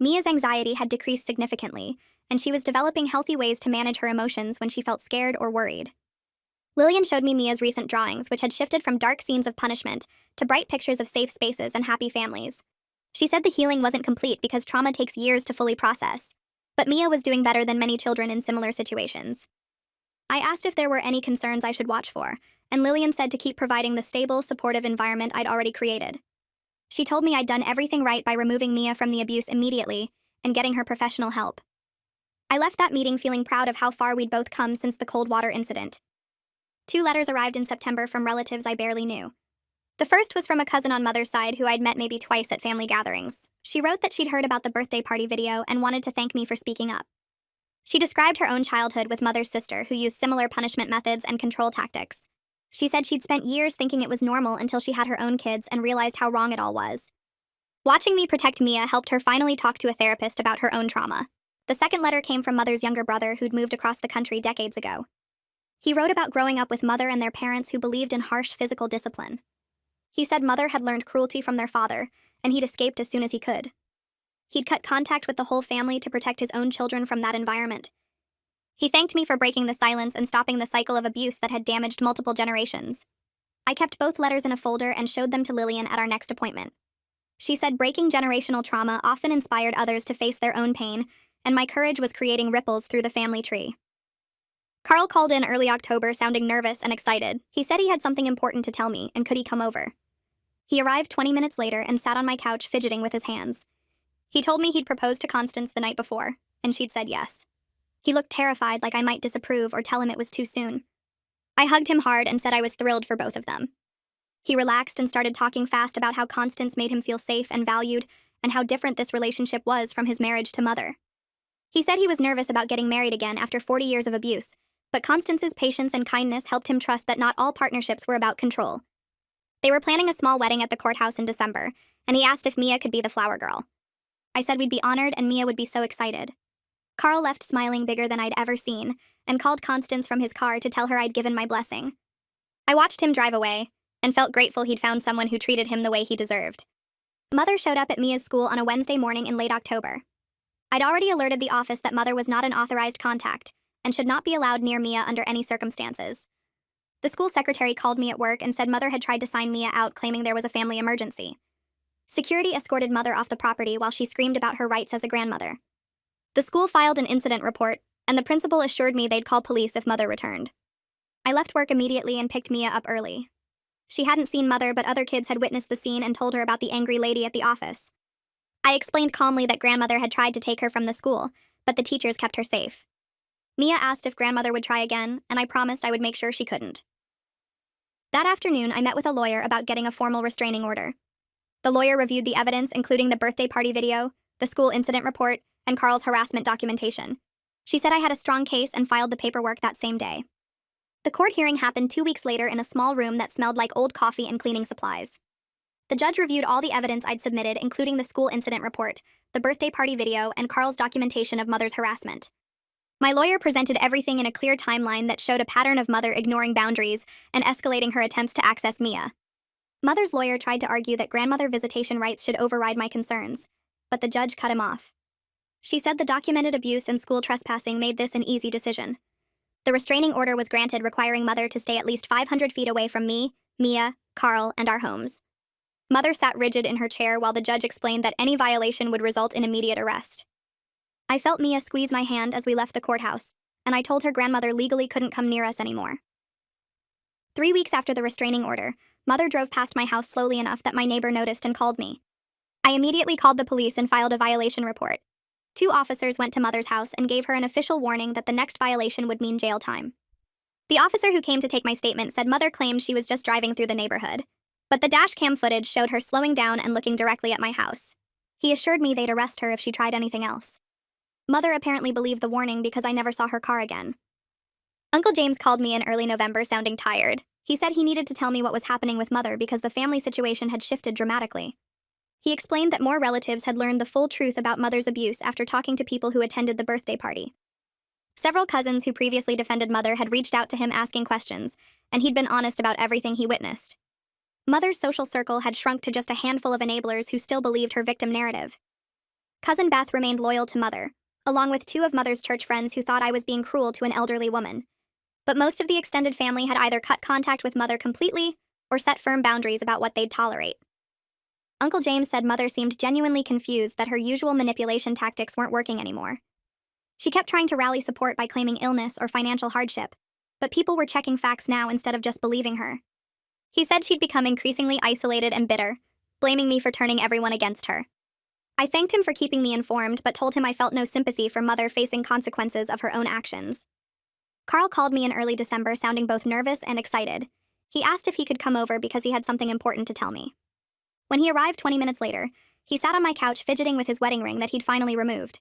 Mia's anxiety had decreased significantly, and she was developing healthy ways to manage her emotions when she felt scared or worried. Lillian showed me Mia's recent drawings, which had shifted from dark scenes of punishment to bright pictures of safe spaces and happy families. She said the healing wasn't complete because trauma takes years to fully process, but Mia was doing better than many children in similar situations. I asked if there were any concerns I should watch for, and Lillian said to keep providing the stable, supportive environment I'd already created. She told me I'd done everything right by removing Mia from the abuse immediately and getting her professional help. I left that meeting feeling proud of how far we'd both come since the cold water incident. 2 letters arrived in September from relatives I barely knew. The first was from a cousin on Mother's side who I'd met maybe twice at family gatherings. She wrote that she'd heard about the birthday party video and wanted to thank me for speaking up. She described her own childhood with Mother's sister, who used similar punishment methods and control tactics. She said she'd spent years thinking it was normal until she had her own kids and realized how wrong it all was. Watching me protect Mia helped her finally talk to a therapist about her own trauma. The second letter came from Mother's younger brother, who'd moved across the country decades ago. He wrote about growing up with Mother and their parents who believed in harsh physical discipline. He said Mother had learned cruelty from their father, and he'd escaped as soon as he could. He'd cut contact with the whole family to protect his own children from that environment. He thanked me for breaking the silence and stopping the cycle of abuse that had damaged multiple generations. I kept both letters in a folder and showed them to Lillian at our next appointment. She said breaking generational trauma often inspired others to face their own pain, and my courage was creating ripples through the family tree. Carl called in early October, sounding nervous and excited. He said he had something important to tell me, and could he come over? He arrived 20 minutes later and sat on my couch fidgeting with his hands. He told me he'd proposed to Constance the night before, and she'd said yes. He looked terrified, like I might disapprove or tell him it was too soon. I hugged him hard and said I was thrilled for both of them. He relaxed and started talking fast about how Constance made him feel safe and valued, and how different this relationship was from his marriage to Mother. He said he was nervous about getting married again after 40 years of abuse, but Constance's patience and kindness helped him trust that not all partnerships were about control. They were planning a small wedding at the courthouse in December, and he asked if Mia could be the flower girl. I said we'd be honored and Mia would be so excited. Carl left smiling bigger than I'd ever seen, and called Constance from his car to tell her I'd given my blessing. I watched him drive away, and felt grateful he'd found someone who treated him the way he deserved. Mother showed up at Mia's school on a Wednesday morning in late October. I'd already alerted the office that Mother was not an authorized contact, and should not be allowed near Mia under any circumstances. The school secretary called me at work and said Mother had tried to sign Mia out, claiming there was a family emergency. Security escorted Mother off the property while she screamed about her rights as a grandmother. The school filed an incident report, and the principal assured me they'd call police if Mother returned. I left work immediately and picked Mia up early. She hadn't seen Mother, but other kids had witnessed the scene and told her about the angry lady at the office. I explained calmly that Grandmother had tried to take her from the school, but the teachers kept her safe. Mia asked if Grandmother would try again, and I promised I would make sure she couldn't. That afternoon, I met with a lawyer about getting a formal restraining order. The lawyer reviewed the evidence, including the birthday party video, the school incident report, and Carl's harassment documentation. She said I had a strong case and filed the paperwork that same day. The court hearing happened 2 weeks later in a small room that smelled like old coffee and cleaning supplies. The judge reviewed all the evidence I'd submitted, including the school incident report, the birthday party video, and Carl's documentation of Mother's harassment. My lawyer presented everything in a clear timeline that showed a pattern of Mother ignoring boundaries and escalating her attempts to access Mia. Mother's lawyer tried to argue that grandmother visitation rights should override my concerns, but the judge cut him off. She said the documented abuse and school trespassing made this an easy decision. The restraining order was granted, requiring Mother to stay at least 500 feet away from me, Mia, Carl, and our homes. Mother sat rigid in her chair while the judge explained that any violation would result in immediate arrest. I felt Mia squeeze my hand as we left the courthouse, and I told her grandmother legally couldn't come near us anymore. 3 weeks after the restraining order, Mother drove past my house slowly enough that my neighbor noticed and called me. I immediately called the police and filed a violation report. 2 officers went to Mother's house and gave her an official warning that the next violation would mean jail time. The officer who came to take my statement said Mother claimed she was just driving through the neighborhood, but the dash cam footage showed her slowing down and looking directly at my house. He assured me they'd arrest her if she tried anything else. Mother apparently believed the warning because I never saw her car again. Uncle James called me in early November sounding tired. He said he needed to tell me what was happening with Mother because the family situation had shifted dramatically. He explained that more relatives had learned the full truth about Mother's abuse after talking to people who attended the birthday party. Several cousins who previously defended Mother had reached out to him asking questions, and he'd been honest about everything he witnessed. Mother's social circle had shrunk to just a handful of enablers who still believed her victim narrative. Cousin Beth remained loyal to Mother, along with 2 of Mother's church friends who thought I was being cruel to an elderly woman. But most of the extended family had either cut contact with Mother completely or set firm boundaries about what they'd tolerate. Uncle James said Mother seemed genuinely confused that her usual manipulation tactics weren't working anymore. She kept trying to rally support by claiming illness or financial hardship, but people were checking facts now instead of just believing her. He said she'd become increasingly isolated and bitter, blaming me for turning everyone against her. I thanked him for keeping me informed, but told him I felt no sympathy for Mother facing consequences of her own actions. Carl called me in early December, sounding both nervous and excited. He asked if he could come over because he had something important to tell me. When he arrived 20 minutes later, he sat on my couch fidgeting with his wedding ring that he'd finally removed.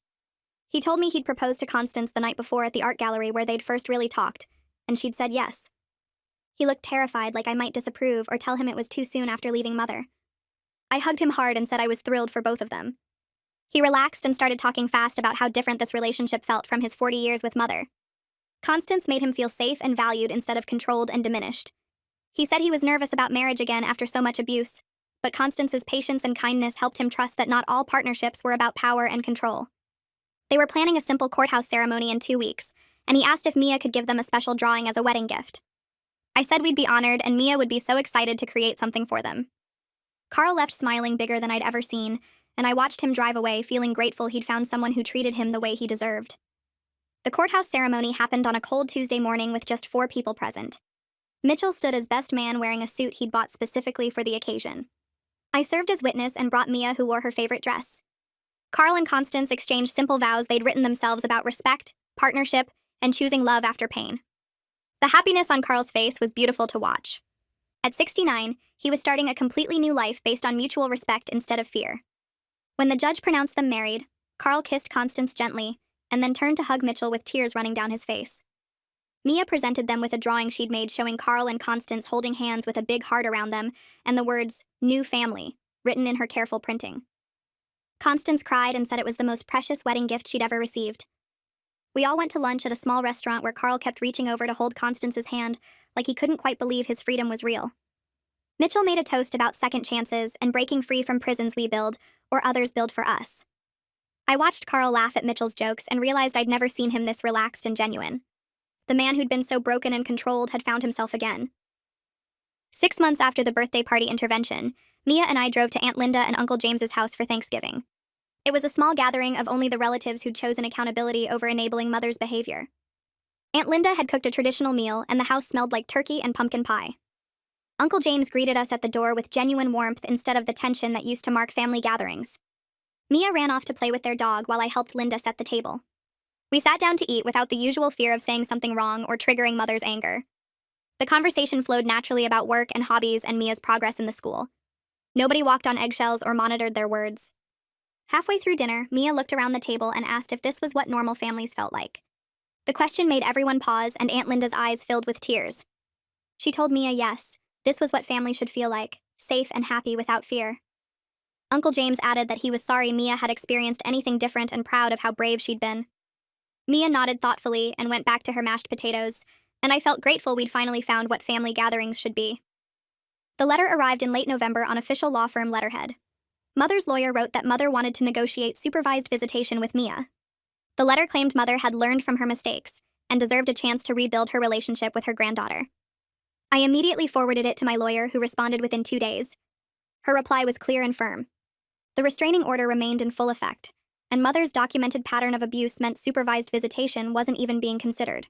He told me he'd proposed to Constance the night before at the art gallery where they'd first really talked, and she'd said yes. He looked terrified, like I might disapprove or tell him it was too soon after leaving Mother. I hugged him hard and said I was thrilled for both of them. He relaxed and started talking fast about how different this relationship felt from his 40 years with Mother. Constance made him feel safe and valued instead of controlled and diminished. He said he was nervous about marriage again after so much abuse, but Constance's patience and kindness helped him trust that not all partnerships were about power and control. They were planning a simple courthouse ceremony in 2 weeks, and he asked if Mia could give them a special drawing as a wedding gift. I said we'd be honored and Mia would be so excited to create something for them. Carl left smiling bigger than I'd ever seen, and I watched him drive away feeling grateful he'd found someone who treated him the way he deserved. The courthouse ceremony happened on a cold Tuesday morning with just 4 people present. Mitchell stood as best man wearing a suit he'd bought specifically for the occasion. I served as witness and brought Mia, who wore her favorite dress. Carl and Constance exchanged simple vows they'd written themselves about respect, partnership, and choosing love after pain. The happiness on Carl's face was beautiful to watch. At 69, he was starting a completely new life based on mutual respect instead of fear. When the judge pronounced them married, Carl kissed Constance gently, and then turned to hug Mitchell with tears running down his face. Mia presented them with a drawing she'd made showing Carl and Constance holding hands with a big heart around them, and the words, "New Family," written in her careful printing. Constance cried and said it was the most precious wedding gift she'd ever received. We all went to lunch at a small restaurant where Carl kept reaching over to hold Constance's hand, like he couldn't quite believe his freedom was real. Mitchell made a toast about second chances and breaking free from prisons we build, or others build for us. I watched Carl laugh at Mitchell's jokes and realized I'd never seen him this relaxed and genuine. The man who'd been so broken and controlled had found himself again. 6 months after the birthday party intervention, Mia and I drove to Aunt Linda and Uncle James's house for Thanksgiving. It was a small gathering of only the relatives who'd chosen accountability over enabling Mother's behavior. Aunt Linda had cooked a traditional meal, and the house smelled like turkey and pumpkin pie. Uncle James greeted us at the door with genuine warmth instead of the tension that used to mark family gatherings. Mia ran off to play with their dog while I helped Linda set the table. We sat down to eat without the usual fear of saying something wrong or triggering Mother's anger. The conversation flowed naturally about work and hobbies and Mia's progress in the school. Nobody walked on eggshells or monitored their words. Halfway through dinner, Mia looked around the table and asked if this was what normal families felt like. The question made everyone pause, and Aunt Linda's eyes filled with tears. She told Mia yes, this was what family should feel like, safe and happy without fear. Uncle James added that he was sorry Mia had experienced anything different and proud of how brave she'd been. Mia nodded thoughtfully and went back to her mashed potatoes, and I felt grateful we'd finally found what family gatherings should be. The letter arrived in late November on official law firm letterhead. Mother's lawyer wrote that Mother wanted to negotiate supervised visitation with Mia. The letter claimed Mother had learned from her mistakes and deserved a chance to rebuild her relationship with her granddaughter. I immediately forwarded it to my lawyer, who responded within 2 days. Her reply was clear and firm. The restraining order remained in full effect, and Mother's documented pattern of abuse meant supervised visitation wasn't even being considered.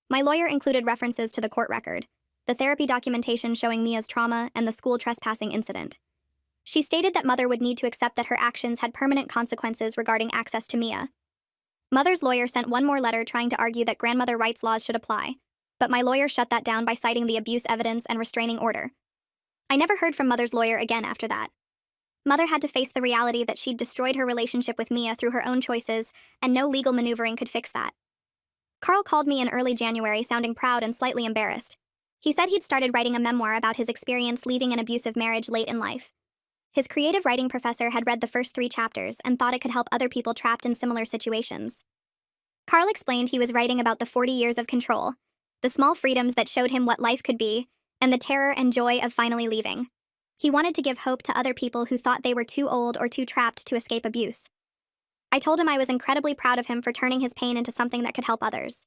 My lawyer included references to the court record, the therapy documentation showing Mia's trauma, and the school trespassing incident. She stated that Mother would need to accept that her actions had permanent consequences regarding access to Mia. Mother's lawyer sent one more letter trying to argue that grandmother rights laws should apply, but my lawyer shut that down by citing the abuse evidence and restraining order. I never heard from Mother's lawyer again after that. Mother had to face the reality that she'd destroyed her relationship with Mia through her own choices, and no legal maneuvering could fix that. Carl called me in early January sounding proud and slightly embarrassed. He said he'd started writing a memoir about his experience leaving an abusive marriage late in life. His creative writing professor had read the first 3 chapters and thought it could help other people trapped in similar situations. Carl explained he was writing about the 40 years of control, the small freedoms that showed him what life could be, and the terror and joy of finally leaving. He wanted to give hope to other people who thought they were too old or too trapped to escape abuse. I told him I was incredibly proud of him for turning his pain into something that could help others.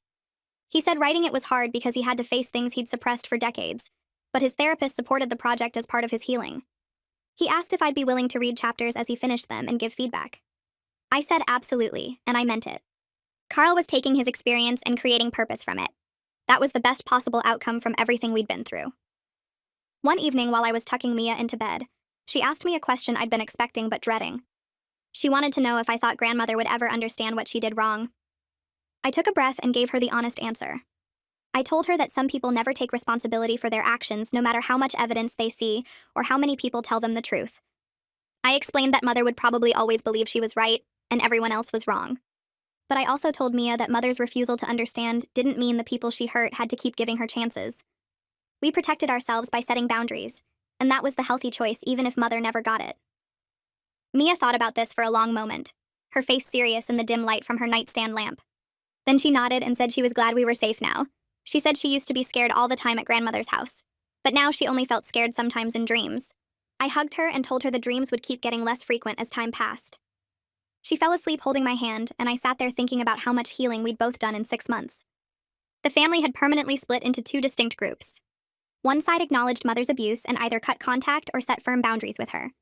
He said writing it was hard because he had to face things he'd suppressed for decades, but his therapist supported the project as part of his healing. He asked if I'd be willing to read chapters as he finished them and give feedback. I said absolutely, and I meant it. Carl was taking his experience and creating purpose from it. That was the best possible outcome from everything we'd been through. One evening while I was tucking Mia into bed, she asked me a question I'd been expecting but dreading. She wanted to know if I thought grandmother would ever understand what she did wrong. I took a breath and gave her the honest answer. I told her that some people never take responsibility for their actions no matter how much evidence they see or how many people tell them the truth. I explained that Mother would probably always believe she was right and everyone else was wrong. But I also told Mia that Mother's refusal to understand didn't mean the people she hurt had to keep giving her chances. We protected ourselves by setting boundaries, and that was the healthy choice even if Mother never got it. Mia thought about this for a long moment, her face serious in the dim light from her nightstand lamp. Then she nodded and said she was glad we were safe now. She said she used to be scared all the time at grandmother's house, but now she only felt scared sometimes in dreams. I hugged her and told her the dreams would keep getting less frequent as time passed. She fell asleep holding my hand, and I sat there thinking about how much healing we'd both done in 6 months. The family had permanently split into 2 distinct groups. One side acknowledged Mother's abuse and either cut contact or set firm boundaries with her.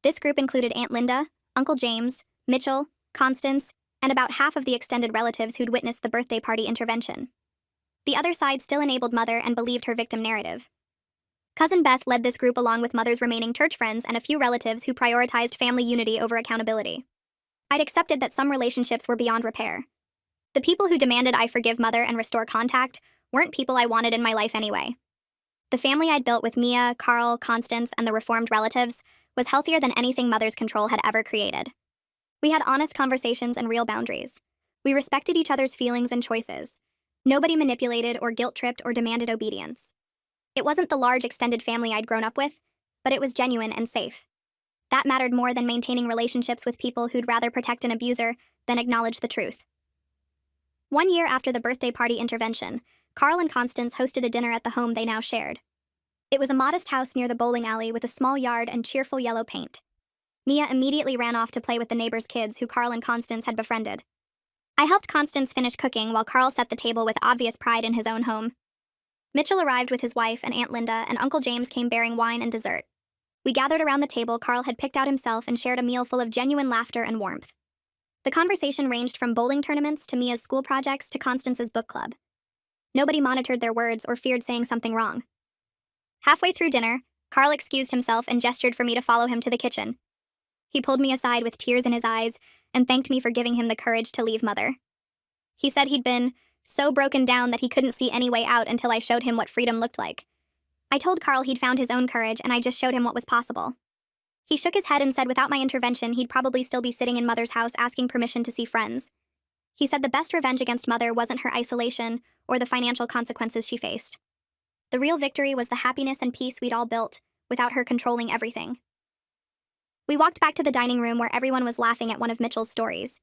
This group included Aunt Linda, Uncle James, Mitchell, Constance, and about half of the extended relatives who'd witnessed the birthday party intervention. The other side still enabled Mother and believed her victim narrative. Cousin Beth led this group along with Mother's remaining church friends and a few relatives who prioritized family unity over accountability. I'd accepted that some relationships were beyond repair. The people who demanded I forgive Mother and restore contact weren't people I wanted in my life anyway. The family I'd built with Mia, Carl, Constance, and the reformed relatives was healthier than anything Mother's control had ever created. We had honest conversations and real boundaries. We respected each other's feelings and choices. Nobody manipulated or guilt-tripped or demanded obedience. It wasn't the large extended family I'd grown up with, but it was genuine and safe. That mattered more than maintaining relationships with people who'd rather protect an abuser than acknowledge the truth. 1 year after the birthday party intervention, Carl and Constance hosted a dinner at the home they now shared. It was a modest house near the bowling alley with a small yard and cheerful yellow paint. Mia immediately ran off to play with the neighbors' kids who Carl and Constance had befriended. I helped Constance finish cooking while Carl set the table with obvious pride in his own home. Mitchell arrived with his wife and Aunt Linda, and Uncle James came bearing wine and dessert. We gathered around the table Carl had picked out himself and shared a meal full of genuine laughter and warmth. The conversation ranged from bowling tournaments to Mia's school projects to Constance's book club. Nobody monitored their words or feared saying something wrong. Halfway through dinner, Carl excused himself and gestured for me to follow him to the kitchen. He pulled me aside with tears in his eyes and thanked me for giving him the courage to leave Mother. He said he'd been so broken down that he couldn't see any way out until I showed him what freedom looked like. I told Carl he'd found his own courage and I just showed him what was possible. He shook his head and said without my intervention he'd probably still be sitting in Mother's house asking permission to see friends. He said the best revenge against Mother wasn't her isolation or the financial consequences she faced. The real victory was the happiness and peace we'd all built without her controlling everything. We walked back to the dining room where everyone was laughing at one of Mitchell's stories.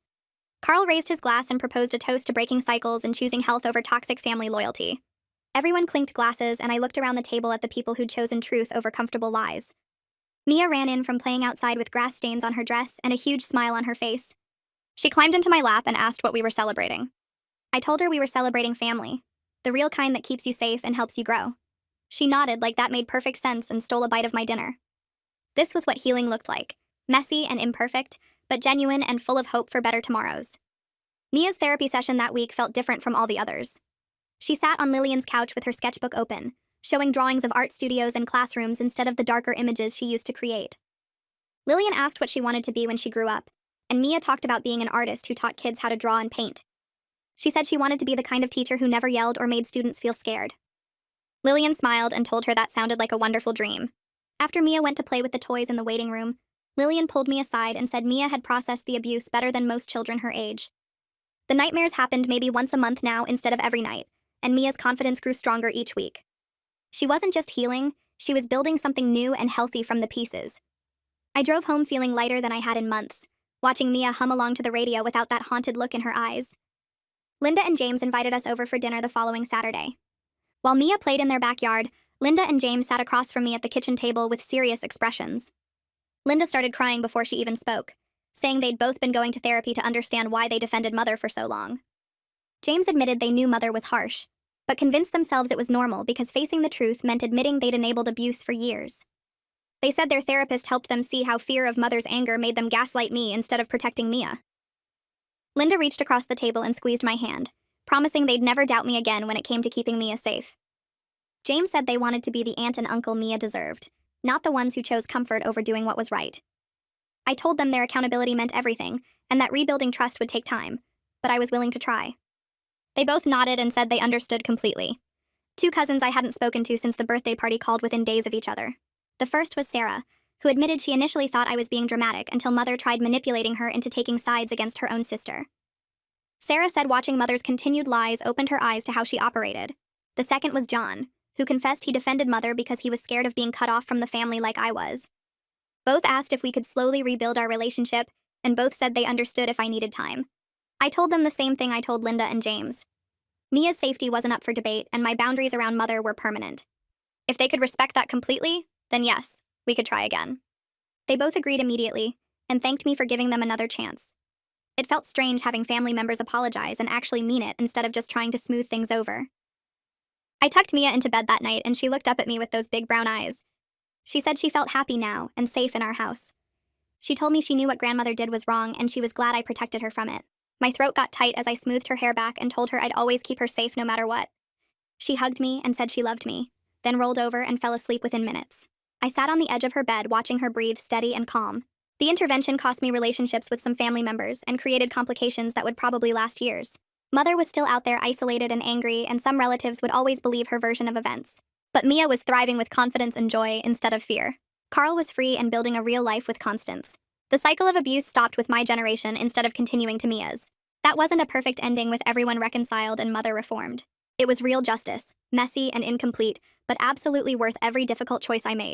Carl raised his glass and proposed a toast to breaking cycles and choosing health over toxic family loyalty. Everyone clinked glasses, and I looked around the table at the people who'd chosen truth over comfortable lies. Mia ran in from playing outside with grass stains on her dress and a huge smile on her face. She climbed into my lap and asked what we were celebrating. I told her we were celebrating family, the real kind that keeps you safe and helps you grow. She nodded like that made perfect sense and stole a bite of my dinner. This was what healing looked like, messy and imperfect, but genuine and full of hope for better tomorrows. Mia's therapy session that week felt different from all the others. She sat on Lillian's couch with her sketchbook open, showing drawings of art studios and classrooms instead of the darker images she used to create. Lillian asked what she wanted to be when she grew up, and Mia talked about being an artist who taught kids how to draw and paint. She said she wanted to be the kind of teacher who never yelled or made students feel scared. Lillian smiled and told her that sounded like a wonderful dream. After Mia went to play with the toys in the waiting room, Lillian pulled me aside and said Mia had processed the abuse better than most children her age. The nightmares happened maybe once a month now instead of every night, and Mia's confidence grew stronger each week. She wasn't just healing, she was building something new and healthy from the pieces. I drove home feeling lighter than I had in months, watching Mia hum along to the radio without that haunted look in her eyes. Linda and James invited us over for dinner the following Saturday. While Mia played in their backyard, Linda and James sat across from me at the kitchen table with serious expressions. Linda started crying before she even spoke, saying they'd both been going to therapy to understand why they defended Mother for so long. James admitted they knew Mother was harsh, but convinced themselves it was normal because facing the truth meant admitting they'd enabled abuse for years. They said their therapist helped them see how fear of Mother's anger made them gaslight me instead of protecting Mia. Linda reached across the table and squeezed my hand, promising they'd never doubt me again when it came to keeping Mia safe. James said they wanted to be the aunt and uncle Mia deserved, not the ones who chose comfort over doing what was right. I told them their accountability meant everything, and that rebuilding trust would take time, but I was willing to try. They both nodded and said they understood completely. 2 cousins I hadn't spoken to since the birthday party called within days of each other. The first was Sarah, who admitted she initially thought I was being dramatic until Mother tried manipulating her into taking sides against her own sister. Sarah said watching Mother's continued lies opened her eyes to how she operated. The second was John, who confessed he defended Mother because he was scared of being cut off from the family like I was. Both asked if we could slowly rebuild our relationship, and both said they understood if I needed time. I told them the same thing I told Linda and James. Mia's safety wasn't up for debate, and my boundaries around Mother were permanent. If they could respect that completely, then yes, we could try again. They both agreed immediately, and thanked me for giving them another chance. It felt strange having family members apologize and actually mean it instead of just trying to smooth things over. I tucked Mia into bed that night, and she looked up at me with those big brown eyes. She said she felt happy now and safe in our house. She told me she knew what grandmother did was wrong, and she was glad I protected her from it. My throat got tight as I smoothed her hair back and told her I'd always keep her safe no matter what. She hugged me and said she loved me, then rolled over and fell asleep within minutes. I sat on the edge of her bed watching her breathe steady and calm. The intervention cost me relationships with some family members and created complications that would probably last years. Mother was still out there isolated and angry, and some relatives would always believe her version of events. But Mia was thriving with confidence and joy instead of fear. Carl was free and building a real life with Constance. The cycle of abuse stopped with my generation instead of continuing to Mia's. That wasn't a perfect ending with everyone reconciled and Mother reformed. It was real justice, messy and incomplete, but absolutely worth every difficult choice I made.